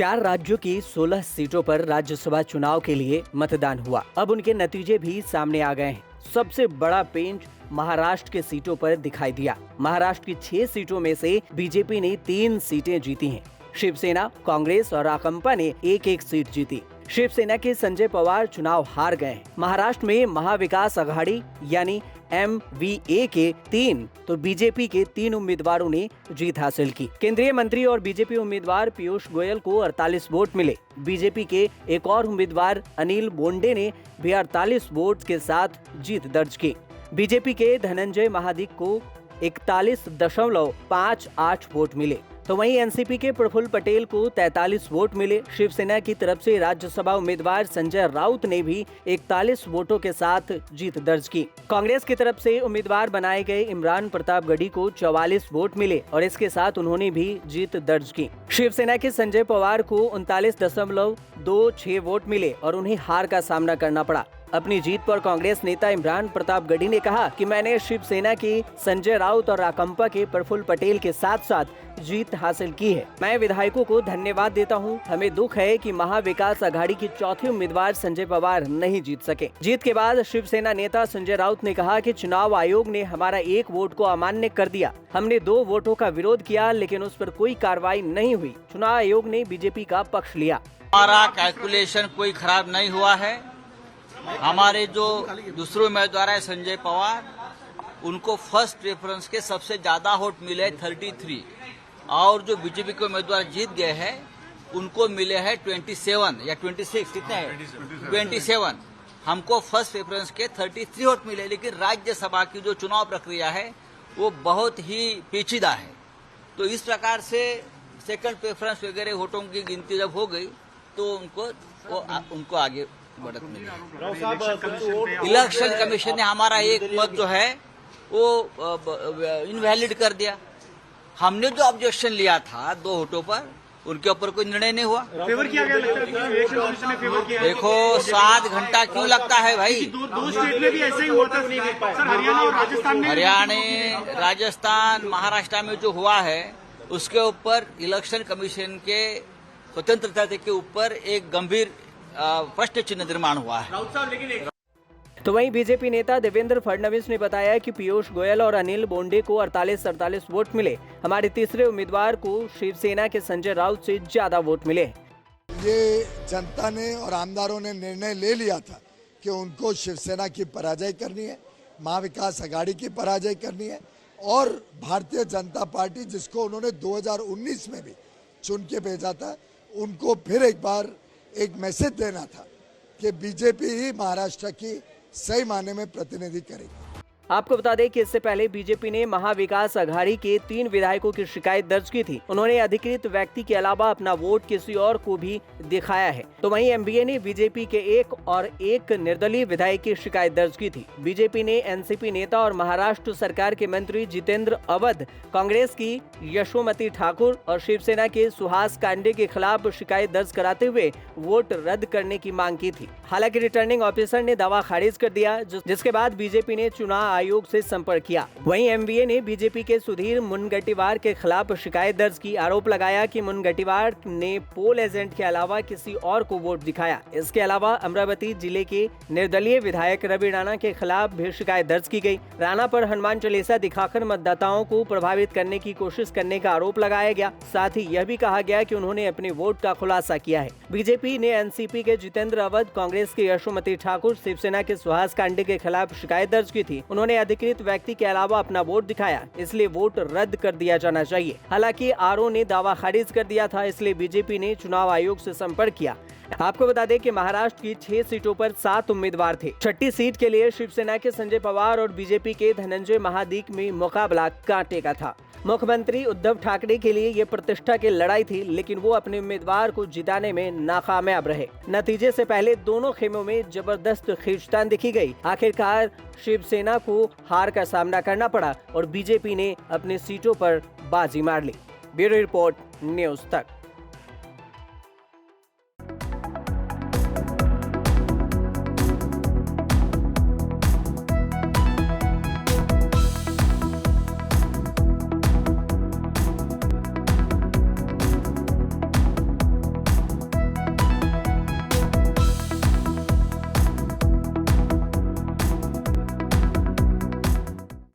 4 राज्यों की 16 सीटों पर राज्यसभा चुनाव के लिए मतदान हुआ। अब उनके नतीजे भी सामने आ गए हैं। सबसे बड़ा पेंच महाराष्ट्र के सीटों पर दिखाई दिया। महाराष्ट्र की 6 सीटों में से बीजेपी ने 3 सीटें जीती हैं। शिवसेना, कांग्रेस और राकंपा ने एक सीट जीती। शिवसेना के संजय पवार चुनाव हार गए। महाराष्ट्र में महाविकास अघाड़ी यानी MVA के 3 तो बीजेपी के 3 उम्मीदवारों ने जीत हासिल की। केंद्रीय मंत्री और बीजेपी उम्मीदवार पीयूष गोयल को 48 वोट मिले। बीजेपी के एक और उम्मीदवार अनिल बोंडे ने भी 48 वोट के साथ जीत दर्ज की। बीजेपी के धनंजय महादिक को 41.58 वोट मिले, तो वहीं एनसीपी के प्रफुल्ल पटेल को 43 वोट मिले। शिवसेना की तरफ से राज्यसभा उम्मीदवार संजय राउत ने भी 41 वोटों के साथ जीत दर्ज की। कांग्रेस की तरफ से उम्मीदवार बनाए गए इमरान प्रतापगढ़ी को 44 वोट मिले और इसके साथ उन्होंने भी जीत दर्ज की। शिवसेना के संजय पवार को 39.26 वोट मिले और उन्हें हार का सामना करना पड़ा। अपनी जीत पर कांग्रेस नेता इमरान प्रतापगढ़ी ने कहा कि मैंने शिवसेना के संजय राउत और राकंपा के प्रफुल्ल पटेल के साथ साथ जीत हासिल की है। मैं विधायकों को धन्यवाद देता हूं। हमें दुख है कि महाविकास अघाड़ी की चौथे उम्मीदवार संजय पवार नहीं जीत सके। जीत के बाद शिवसेना नेता संजय राउत ने कहा कि चुनाव आयोग ने हमारा 1 वोट को अमान्य कर दिया। हमने 2 वोटों का विरोध किया, लेकिन उस पर कोई कार्रवाई नहीं हुई। चुनाव आयोग ने बीजेपी का पक्ष लिया। हमारा कैलकुलेशन कोई खराब नहीं हुआ है। हमारे जो दूसरे उम्मीदवार है संजय पवार, उनको फर्स्ट प्रेफरेंस के सबसे ज्यादा वोट मिले 33 और जो बीजेपी के उम्मीदवार जीत गए हैं उनको मिले हैं 27 या 26, कितने हैं 27। हमको फर्स्ट प्रेफरेंस के 33 वोट मिले, लेकिन राज्यसभा की जो चुनाव प्रक्रिया है वो बहुत ही पेचीदा है। तो इस प्रकार से सेकंड प्रेफरेंस वगैरह वोटों की गिनती जब हो गई तो उनको आगे बढ़त मिली। इलेक्शन कमीशन ने हमारा एक मत जो है वो इनवैलिड कर दिया। हमने जो ऑब्जेक्शन लिया था 2 वोटों पर, उनके ऊपर कोई निर्णय नहीं हुआ। फेवर किया गया लगता है, इलेक्शन कमीशन ने फेवर किया। देखो 7 घंटा क्यों लगता है भाई? दो स्टेट में भी ऐसा ही हुआ था सर, हरियाणा और राजस्थान में। हरियाणा, राजस्थान, महाराष्ट्र में जो हुआ है उसके ऊपर इलेक्शन कमीशन के स्वतंत्रता के ऊपर एक गंभीर प्रश्न चिन्ह निर्माण हुआ है। तो वहीं बीजेपी नेता देवेंद्र फडणवीस ने बताया कि पीयूष गोयल और अनिल बोंडे को 48 वोट मिले। हमारे तीसरे उम्मीदवार को शिवसेना के संजय राउत से ज्यादा वोट मिले। ये जनता ने और आमदारों ने निर्णय ले लिया था कि उनको शिवसेना की पराजय करनी है, महाविकास अघाड़ी की पराजय करनी है और भारतीय जनता पार्टी जिसको उन्होंने 2019 में भी चुन के भेजा था, उनको फिर एक बार एक मैसेज देना था कि बीजेपी ही महाराष्ट्र की सही मायने में प्रतिनिधि करेगी। आपको बता दें कि इससे पहले बीजेपी ने महाविकास अघाड़ी के 3 विधायकों की शिकायत दर्ज की थी। उन्होंने अधिकृत व्यक्ति के अलावा अपना वोट किसी और को भी दिखाया है। तो वहीं MVA ने बीजेपी के एक निर्दलीय विधायक की शिकायत दर्ज की थी। बीजेपी ने एनसीपी नेता और महाराष्ट्र सरकार के मंत्री जितेंद्र अवध, कांग्रेस की यशोमती ठाकुर और शिवसेना के सुहास कांडे के खिलाफ शिकायत दर्ज कराते हुए वोट रद्द करने की मांग की थी। हालांकि रिटर्निंग ऑफिसर ने दावा खारिज कर दिया, जिसके बाद बीजेपी ने चुनाव आयोग से संपर्क किया। वहीं MVA ने बीजेपी के सुधीर मुनगंटीवार के खिलाफ शिकायत दर्ज की। आरोप लगाया कि मुनगंटीवार ने पोल एजेंट के अलावा किसी और को वोट दिखाया। इसके अलावा अमरावती जिले के निर्दलीय विधायक रवि राणा के खिलाफ भी शिकायत दर्ज की गई। राणा पर हनुमान चालीसा दिखाकर मतदाताओं को प्रभावित करने की कोशिश करने का आरोप लगाया गया। साथ ही यह भी कहा गया कि उन्होंने अपने वोट का खुलासा किया है। बीजेपी ने एनसीपी के जितेंद्र अवध, कांग्रेस के यशोमती ठाकुर, शिवसेना के सुहास कांडे के खिलाफ शिकायत दर्ज की थी। उन्होंने अधिकृत व्यक्ति के अलावा अपना वोट दिखाया, इसलिए वोट रद्द कर दिया जाना चाहिए। हालांकि आरओ ने दावा खारिज कर दिया था, इसलिए बीजेपी ने चुनाव आयोग से संपर्क किया। आपको बता दें कि महाराष्ट्र की 6 सीटों पर 7 उम्मीदवार थे। 6ठी सीट के लिए शिवसेना के संजय पवार और बीजेपी के धनंजय महादिक में मुकाबला कांटे का था। मुख्यमंत्री उद्धव ठाकरे के लिए ये प्रतिष्ठा की लड़ाई थी, लेकिन वो अपने उम्मीदवार को जिताने में नाकामयाब रहे। नतीजे से पहले दोनों खेमों में जबरदस्त खींचतान दिखी गई। आखिरकार शिवसेना को हार का सामना करना पड़ा और बीजेपी ने अपनी सीटों पर बाजी मार ली। ब्यूरो रिपोर्ट, न्यूज़ तक।